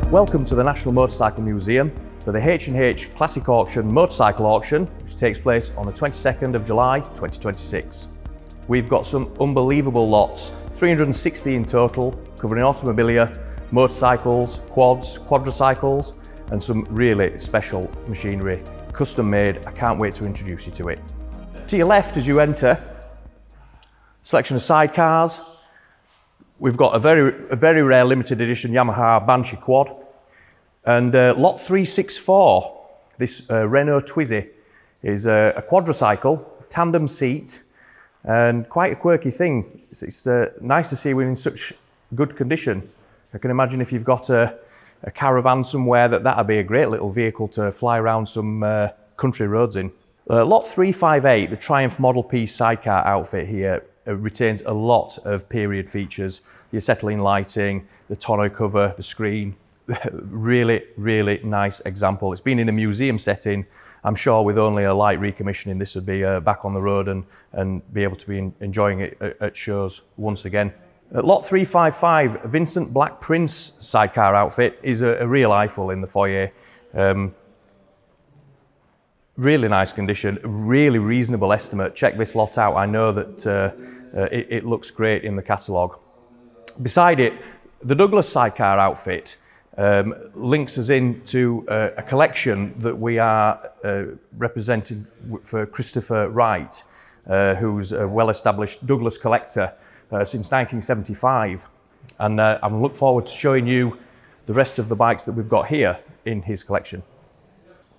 Welcome to the National Motorcycle Museum for the H&H Classic Auction Motorcycle Auction, which takes place on the 22nd of July 2026. We've got some unbelievable lots, 360 in total, covering automobilia, motorcycles, quads, quadricycles, and some really special machinery, custom made. I can't wait to introduce you to it. To your left as you enter, selection of sidecars. We've got a very rare limited edition Yamaha Banshee quad. And lot 364, this Renault Twizy, is a quadricycle, tandem seat, and quite a quirky thing. It's nice to see we're in such good condition. I can imagine if you've got a caravan somewhere that'd be a great little vehicle to fly around some country roads in. Lot 358, the Triumph Model P sidecar outfit here, retains a lot of period features. The acetylene lighting, the tonneau cover, the screen. Really nice example. It's been in a museum setting. I'm sure with only a light recommissioning, this would be back on the road and be able to be enjoying it at shows once again. Lot 355, Vincent Black Prince sidecar outfit, is a real eyeful in the foyer. Really nice condition, really reasonable estimate. Check this lot out. I know that it looks great in the catalogue. Beside it, the Douglas sidecar outfit links us into a collection that we are representing for Christopher Wright, who's a well-established Douglas collector since 1975. And I look forward to showing you the rest of the bikes that we've got here in his collection.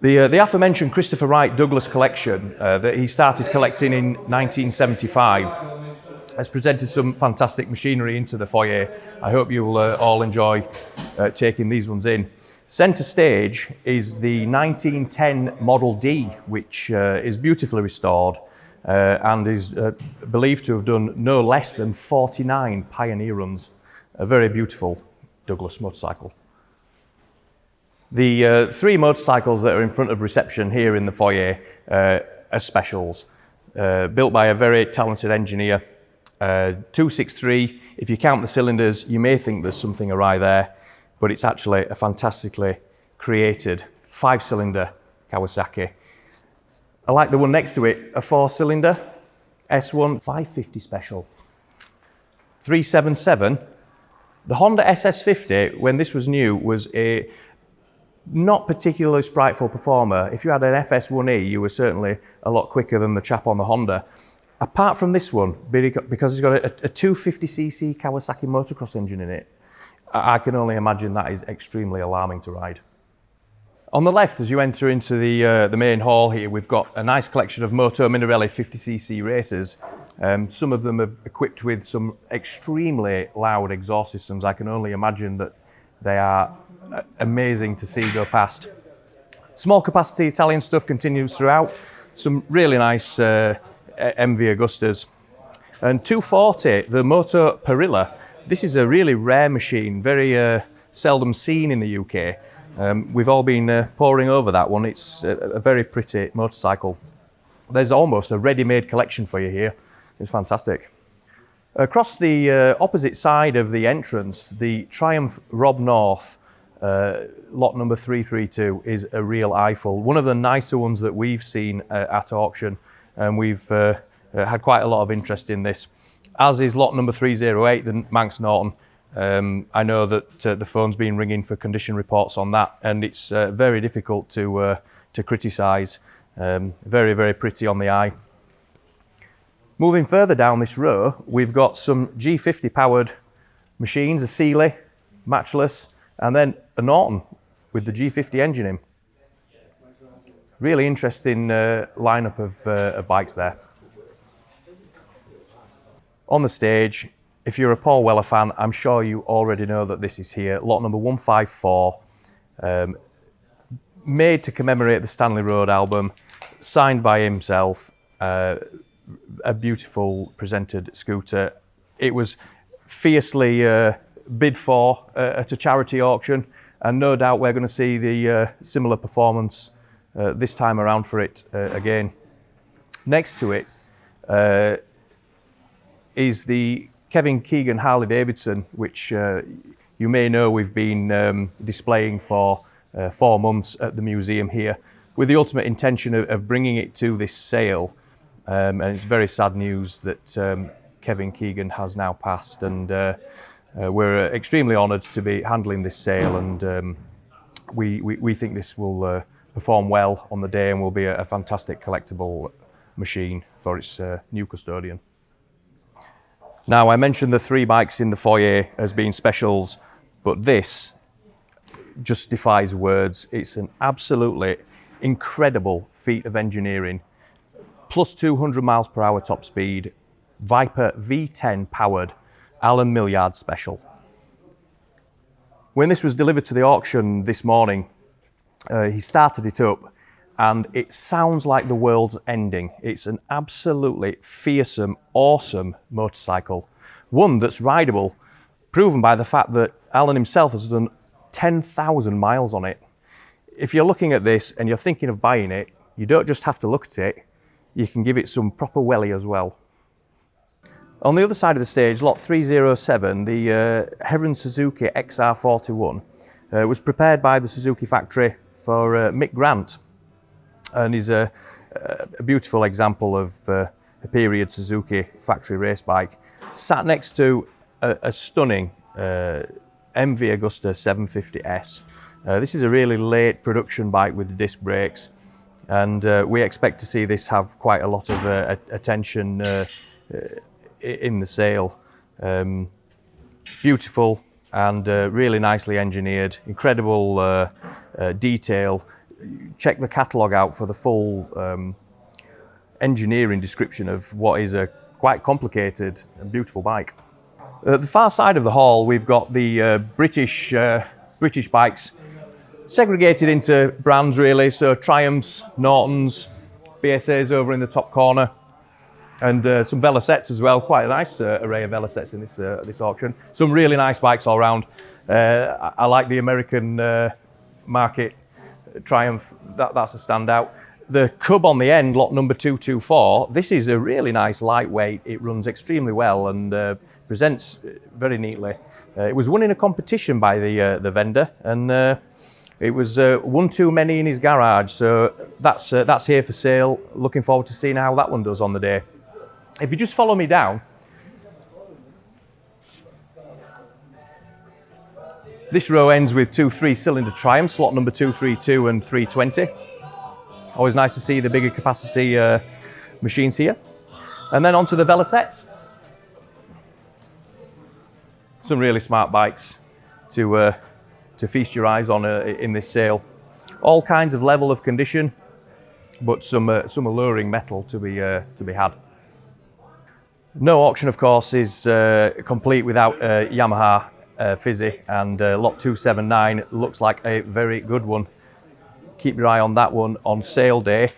The aforementioned Christopher Wright Douglas collection that he started collecting in 1975 has presented some fantastic machinery into the foyer. I hope you'll all enjoy taking these ones in. Centre stage is the 1910 Model D, which is beautifully restored and is believed to have done no less than 49 pioneer runs. A very beautiful Douglas motorcycle. The three motorcycles that are in front of reception here in the foyer are specials, built by a very talented engineer. 263, if you count the cylinders, you may think there's something awry there, but it's actually a fantastically created 5-cylinder Kawasaki. I like the one next to it, a 4-cylinder S1 550 special. 377, the Honda SS50, when this was new, was a not particularly spriteful performer. If you had an FS1E, you were certainly a lot quicker than the chap on the Honda. Apart from this one, because it's got a 250cc Kawasaki motocross engine in it, I can only imagine that is extremely alarming to ride. On the left, as you enter into the main hall here, we've got a nice collection of Moto Minarelli 50cc racers. Some of them are equipped with some extremely loud exhaust systems. I can only imagine that they are amazing to see go past. Small capacity Italian stuff continues throughout. Some really nice MV Augustas. And 240, the Moto Perilla. This is a really rare machine, very seldom seen in the UK. We've all been poring over that one. It's a very pretty motorcycle. There's almost a ready-made collection for you here. It's fantastic. Across the opposite side of the entrance, the Triumph Rob North lot number 332 is a real eyeful. One of the nicer ones that we've seen at auction, and we've had quite a lot of interest in this. As is lot number 308, the Manx Norton. I know that the phone's been ringing for condition reports on that, and it's very difficult to criticise. Very, very pretty on the eye. Moving further down this row, we've got some G50 powered machines, a Sealy, matchless, and then a Norton with the G50 engine in. Really interesting lineup of bikes there. On the stage, if you're a Paul Weller fan, I'm sure you already know that this is here. Lot number 154, made to commemorate the Stanley Road album, signed by himself, a beautiful presented scooter. It was fiercely bid for at a charity auction, and no doubt we're going to see the similar performance this time around for it again. Next to it is the Kevin Keegan Harley Davidson, which you may know we've been displaying for 4 months at the museum here, with the ultimate intention of bringing it to this sale. And it's very sad news that Kevin Keegan has now passed, and we're extremely honoured to be handling this sale, and we think this will perform well on the day and will be a fantastic collectible machine for its new custodian. Now, I mentioned the 3 bikes in the foyer as being specials, but this just defies words. It's an absolutely incredible feat of engineering. Plus 200 miles per hour top speed, Viper V10 powered Alan Millyard special. When this was delivered to the auction this morning, he started it up and it sounds like the world's ending. It's an absolutely fearsome, awesome motorcycle. One that's rideable, proven by the fact that Alan himself has done 10,000 miles on it. If you're looking at this and you're thinking of buying it, you don't just have to look at it, you can give it some proper welly as well. On the other side of the stage, lot 307, the Heron Suzuki XR41, was prepared by the Suzuki factory for Mick Grant, and is a beautiful example of a period Suzuki factory race bike, sat next to a stunning MV Agusta 750S. This is a really late production bike with the disc brakes, and we expect to see this have quite a lot of attention in the sale. Beautiful and really nicely engineered, incredible detail. Check the catalogue out for the full engineering description of what is a quite complicated and beautiful bike. At the far side of the hall, we've got the British bikes segregated into brands really, so Triumphs, Nortons, BSAs over in the top corner, and some Velocets as well. Quite a nice array of Velocets in this auction. Some really nice bikes all round. I like the American market Triumph, that's a standout. The Cub on the end, lot number 224, this is a really nice lightweight. It runs extremely well and presents very neatly. It was won in a competition by the vendor, and it was one too many in his garage, so that's here for sale. Looking forward to seeing how that one does on the day. If you just follow me down, this row ends with 2 3-cylinder Triumphs, lot number 232 and 320. Always nice to see the bigger capacity machines here. And then onto the Velocets. Some really smart bikes to feast your eyes on in this sale. All kinds of level of condition, but some alluring metal to be had. No auction, of course, is complete without Yamaha Fizzy, and lot 279 looks like a very good one. Keep your eye on that one on sale day.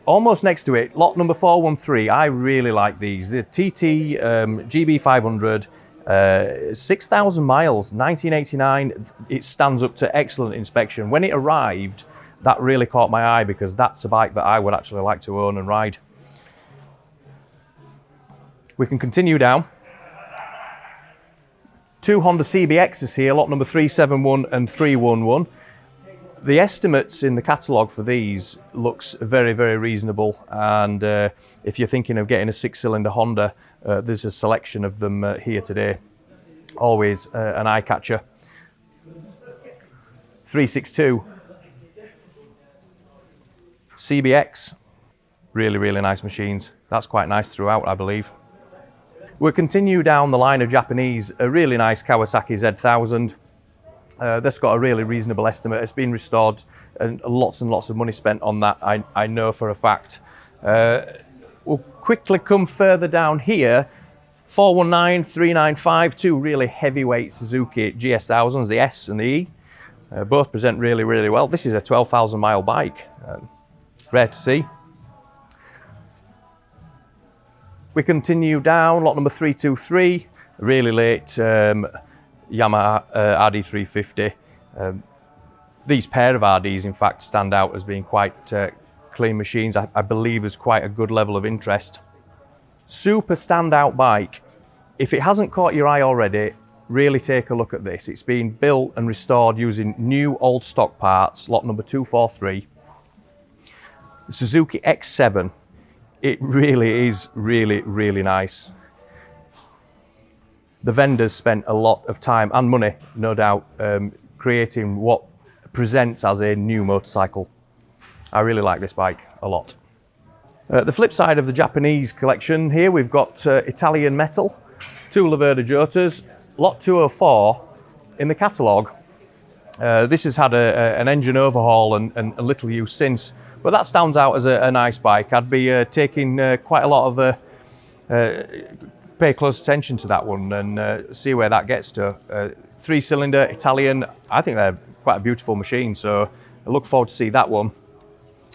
Almost next to it, lot number 413. I really like these. The TT GB500, 6,000 miles, 1989. It stands up to excellent inspection. When it arrived, that really caught my eye because that's a bike that I would actually like to own and ride. We can continue down. 2 Honda CBXs here, lot number 371 and 311. The estimates in the catalogue for these looks very, very reasonable, and if you're thinking of getting a 6-cylinder Honda, there's a selection of them here today. Always an eye catcher. 362 CBX, really, really nice machines. That's quite nice throughout, I believe. We'll continue down the line of Japanese, a really nice Kawasaki Z1000. That's got a really reasonable estimate. It's been restored and lots of money spent on that, I know for a fact. We'll quickly come further down here. 419, 395, two really heavyweight Suzuki GS1000s, the S and the E. Both present really well. This is a 12,000 mile bike. Rare to see. We continue down, lot number 323, really late Yamaha RD350. These pair of RDs, in fact, stand out as being quite clean machines. I believe there's quite a good level of interest. Super standout bike. If it hasn't caught your eye already, really take a look at this. It's been built and restored using new old stock parts, lot number 243. The Suzuki X7. It really is really nice. The vendors spent a lot of time and money, no doubt, creating what presents as a new motorcycle. I really like this bike a lot. The flip side of the Japanese collection here, we've got Italian metal, two Laverda Jotas, lot 204 in the catalogue. This has had an engine overhaul and a little use since, but that stands out as a nice bike. I'd be taking quite a lot of, pay close attention to that one and see where that gets to. 3-cylinder Italian, I think they're quite a beautiful machine, so I look forward to see that one.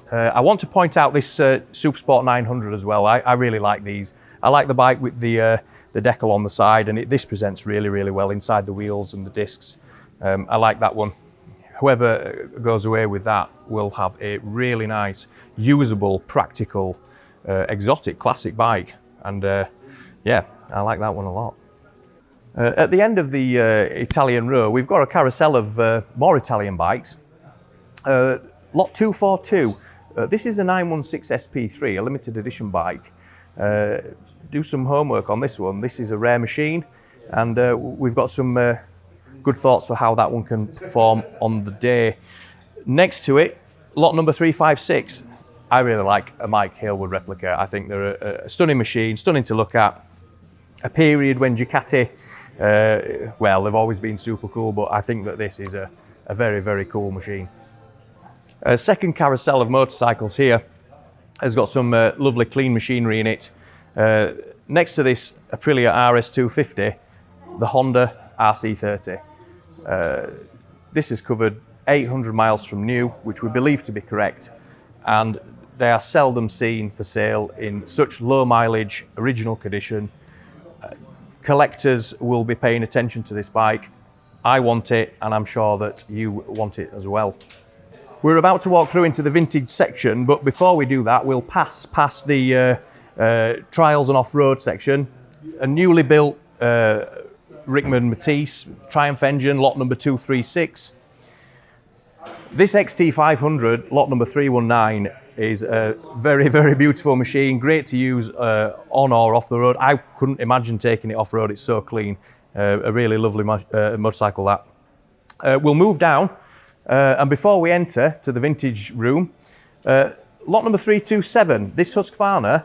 I want to point out this Supersport 900 as well. I really like these. I like the bike with the decal on the side, and this presents really well inside the wheels and the discs. I like that one. Whoever goes away with that will have a really nice, usable, practical, exotic, classic bike. And yeah, I like that one a lot. At the end of the Italian row, we've got a carousel of more Italian bikes. Lot 242. This is a 916 SP3, a limited edition bike. Do some homework on this one. This is a rare machine, and we've got some good thoughts for how that one can perform on the day. Next to it, lot number 356. I really like a Mike Hailwood replica. I think they're a stunning machine, stunning to look at. A period when Ducati, well, they've always been super cool, but I think that this is a very cool machine. Second carousel of motorcycles here has got some lovely clean machinery in it. Next to this Aprilia RS250, the Honda RC30. This is covered 800 miles from new, which we believe to be correct, and they are seldom seen for sale in such low mileage, original condition. Collectors will be paying attention to this bike. I want it, and I'm sure that you want it as well. We're about to walk through into the vintage section, but before we do that, we'll pass past the trials and off-road section. A newly built Rickman Matisse Triumph engine, lot number 236. This XT500, lot number 319, is a very beautiful machine, great to use on or off the road. I couldn't imagine taking it off-road, it's so clean. A really lovely motorcycle, that. We'll move down, and before we enter to the vintage room, lot number 327, this Husqvarna,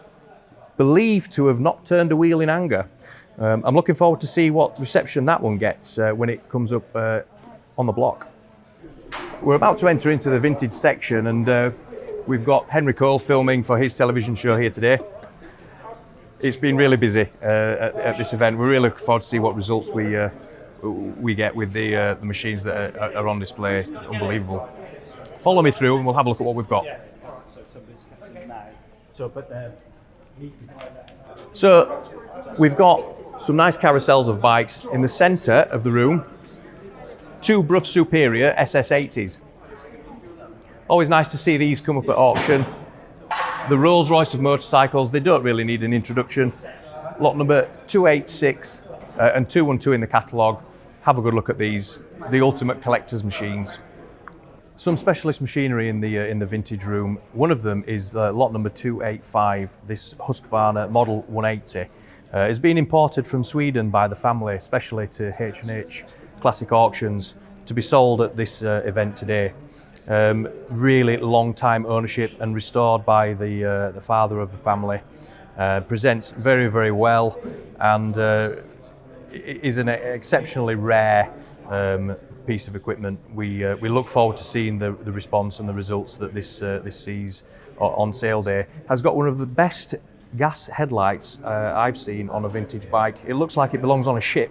believed to have not turned a wheel in anger. I'm looking forward to see what reception that one gets when it comes up on the block. We're about to enter into the vintage section, and we've got Henry Cole filming for his television show here today. It's been really busy at this event. We're really looking forward to see what results we get with the machines that are on display. Unbelievable. Follow me through and we'll have a look at what we've got. So we've got some nice carousels of bikes. In the centre of the room, two Brough Superior SS80s. Always nice to see these come up at auction. The Rolls Royce of motorcycles, they don't really need an introduction. Lot number 286 and 212 in the catalogue. Have a good look at these, the ultimate collector's machines. Some specialist machinery in the vintage room. One of them is lot number 285, this Husqvarna Model 180. It's been imported from Sweden by the family, especially to H&H Classic Auctions, to be sold at this event today. Really long time ownership and restored by the father of the family. Presents very well, and is an exceptionally rare piece of equipment. We look forward to seeing the response and the results that this sees on sale day. Has got one of the best gas headlights I've seen on a vintage bike. It looks like it belongs on a ship.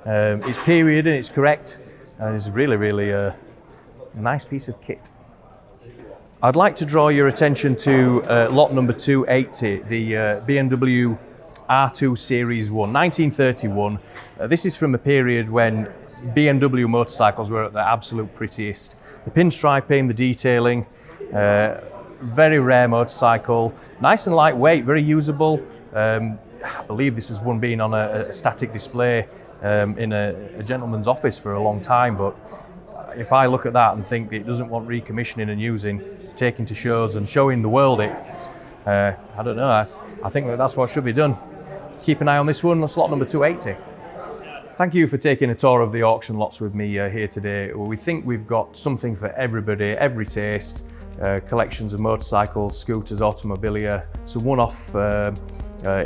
It's period and it's correct, and it's really a nice piece of kit. I'd like to draw your attention to lot number 280, the BMW R2 Series 1, 1931. This is from a period when BMW motorcycles were at their absolute prettiest. The pinstriping, the detailing, very rare motorcycle, nice and lightweight, very usable. I believe this is one being on a static display in a gentleman's office for a long time, but if I look at that and think that it doesn't want recommissioning and using, taking to shows and showing the world it, I don't know, I think that's what should be done. Keep an eye on this one, that's lot number 280. Thank you for taking a tour of the auction lots with me here today. We think we've got something for everybody, every taste, collections of motorcycles, scooters, automobilia, some one-off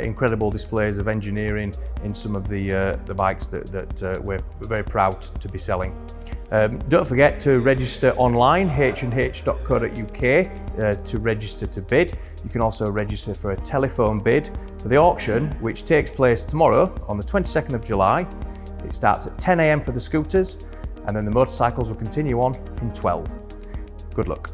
incredible displays of engineering in some of the bikes that we're very proud to be selling. Don't forget to register online, h&h.co.uk, to register to bid. You can also register for a telephone bid for the auction, which takes place tomorrow on the 22nd of July. It starts at 10 AM for the scooters, and then the motorcycles will continue on from 12. Good luck.